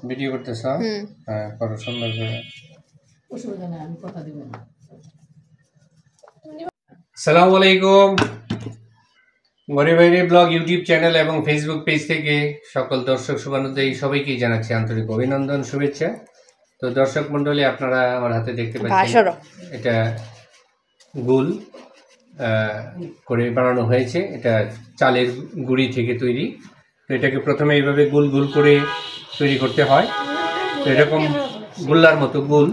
Video করতেছ? হ্যাঁ, করো সুন্দর করে। আসসালামু আলাইকুম। গরিব বাইরে ব্লগ ইউটিউব চ্যানেল এবং ফেসবুক পেজ থেকে সকল দর্শক শুভানুদ্দায়ী সবাইকেই জানাচ্ছি আন্তরিক অভিনন্দন, শুভেচ্ছা। তো দর্শক মণ্ডলী, আপনারা আমার হাতে দেখতে পাচ্ছেন এটা গুল করে বানানো হয়েছে। এটা চালের গুঁড়ি থেকে তৈরি। তো এটাকে প্রথমে এইভাবে গুল গুল করে তৈরি করতে হয়। তো এরকম গোল্লার মতো গুল।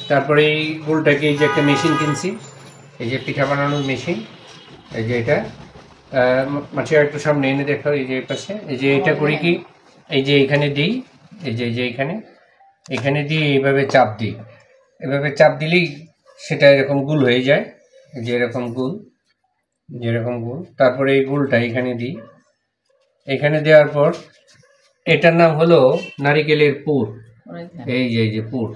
তারপরে এই গুলটাকে এই যে একটা মেশিন কিনছি, এই যে পিঠা বানানোর মেশিন, এই যে এটা মাছের একটু সামনে এনে দেখো, এই যে পাশে, এই যে এটা করি কি, এই যে এখানে দিই, এই যে এখানে দিয়ে এইভাবে চাপ দিই। এভাবে চাপ দিলেই সেটা এরকম গুল হয়ে যায়, যে এরকম গুল, যেরকম গুল। তারপরে এই গুলটা এখানে দিই। এখানে দেওয়ার পর এটার নাম হলো নারিকেলের পুর। এই যে পুর,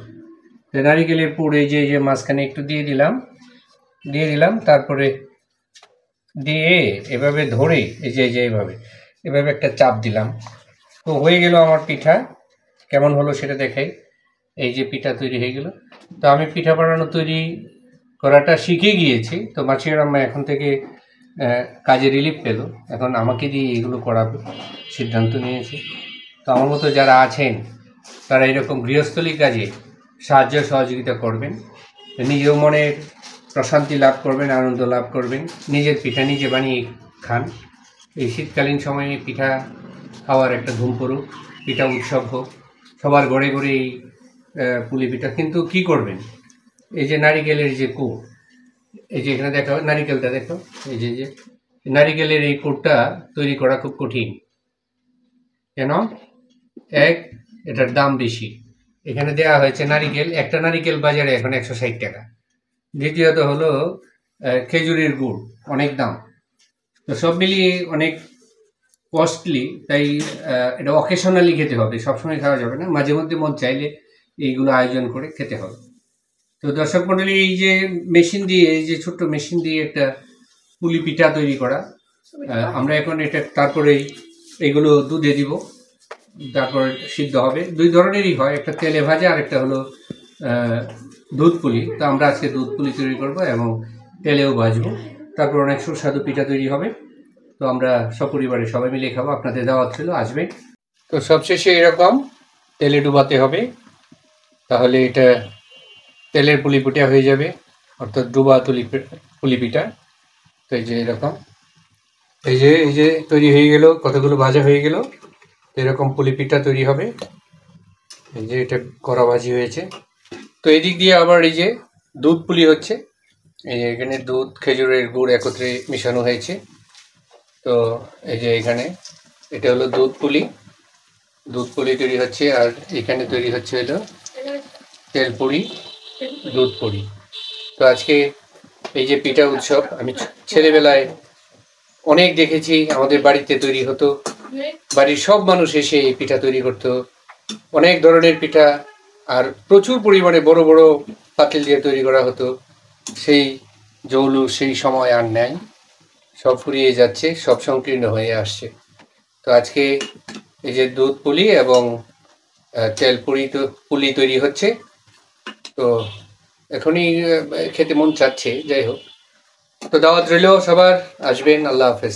নারিকেলের পুর এই যে মাঝখানে একটু দিয়ে দিলাম। তারপরে দিয়ে এভাবে ধরে এই যে এভাবে একটা চাপ দিলাম। তো হয়ে গেল আমার পিঠা। কেমন হলো সেটা দেখাই। এই যে পিঠা তৈরি হয়ে গেল। তো আমি পিঠা বানানো তৈরি করাটা শিখে গিয়েছি। তো মাসির আম্মা এখন থেকে কাজে রিলিফ পেল, এখন আমাকে দিয়ে এগুলো করাবে সিদ্ধান্ত নিয়েছি। তো আমার মতো যারা আছেন তারা এরকম গৃহস্থলী কাজে সাহায্য সহযোগিতা করবেন, নিজেও মনের প্রশান্তি লাভ করবেন, আনন্দ লাভ করবেন। নিজের পিঠা নিজে বানিয়ে খান। এই শীতকালীন সময়ে পিঠা খাওয়ার একটা ধুম পড়ুক, পিঠা উৎসব হোক, সবার ঘরে ঘরে এই পুলি পিঠা। কিন্তু কি করবেন, এই যে নারিকেলের যে কুড়, এই যে এখানে দেখো নারিকেলটা দেখো, এই যে নারিকেলের এই কুড়টা তৈরি করা খুব কঠিন। কেন? এটার দাম বেশি। এখানে দেওয়া হয়েছে নারিকেল, একটা নারিকেল বাজারে এখন 160 টাকা। দ্বিতীয়ত হলো খেজুরের গুড়, অনেক দাম। তো সব মিলিয়ে অনেক কস্টলি। তাই এটা অকেশনালি খেতে হবে, সবসময় খাওয়া যাবে না, মাঝে মধ্যে মন চাইলে এইগুলো আয়োজন করে খেতে হবে। তো দর্শক মণ্ডলী, এই যে মেশিন দিয়ে, এই যে ছোট্ট মেশিন দিয়ে একটা পুলি পিঠা তৈরি করা, আমরা এখন এটা তারপরে এইগুলো দুধে দিব, তারপর সিদ্ধ হবে। দুই ধরনেরই হয়, একটা তেলে ভাজা আর একটা হলো দুধ পুলি। তো আমরা আজকে দুধ পুলি তৈরি করব এবং তেলেও ভাজবো। তারপর অনেক সুস্বাদু পিঠা তৈরি হবে। তো আমরা সপরিবারে সবাই মিলে খাবো। আপনাদের দাওয়াত ছিল, আসবে। তো সবশেষে এরকম তেলে ডুবাতে হবে, তাহলে এটা তেলের পুলি পিঠা হয়ে যাবে, অর্থাৎ ডুবা পুলি পিঠা। তো এই যে এরকম, এই যে তৈরি হয়ে গেল, কতগুলো ভাজা হয়ে গেল। এরকম পুলি পিঠা তৈরি হবে। এই যে এটা কড়া ভাজি হয়েছে। তো এদিক দিয়ে আবার এই যে দুধ পুলি হচ্ছে। এই যে এখানে দুধ খেজুরের গুড় একত্রে মিশানো হয়েছে। তো এই যে এখানে এটা হলো দুধ পুলি তৈরি হচ্ছে। আর এখানে তৈরি হচ্ছে হলো তেল পুরি, দুধ পুরি। তো আজকে এই যে পিঠা উৎসব, আমি ছেলেবেলায় অনেক দেখেছি, আমাদের বাড়িতে তৈরি হতো, বাড়ির সব মানুষ এসে এই পিঠা তৈরি করতো, অনেক ধরনের পিঠা, আর প্রচুর পরিমাণে বড় বড় পাতিল দিয়ে তৈরি করা হতো। সেই জৌলুস সেই সময় আর নেই, সব ফুরিয়ে যাচ্ছে, সব সংকীর্ণ হয়ে আসছে। তো আজকে এই যে দুধ পুলি এবং তেল পুলি তৈরি হচ্ছে। তো এখনই খেতে মন চাচ্ছে। যাই হোক, তো দাওয়াত রইল, সবার আসবেন। আল্লাহ হাফেজ।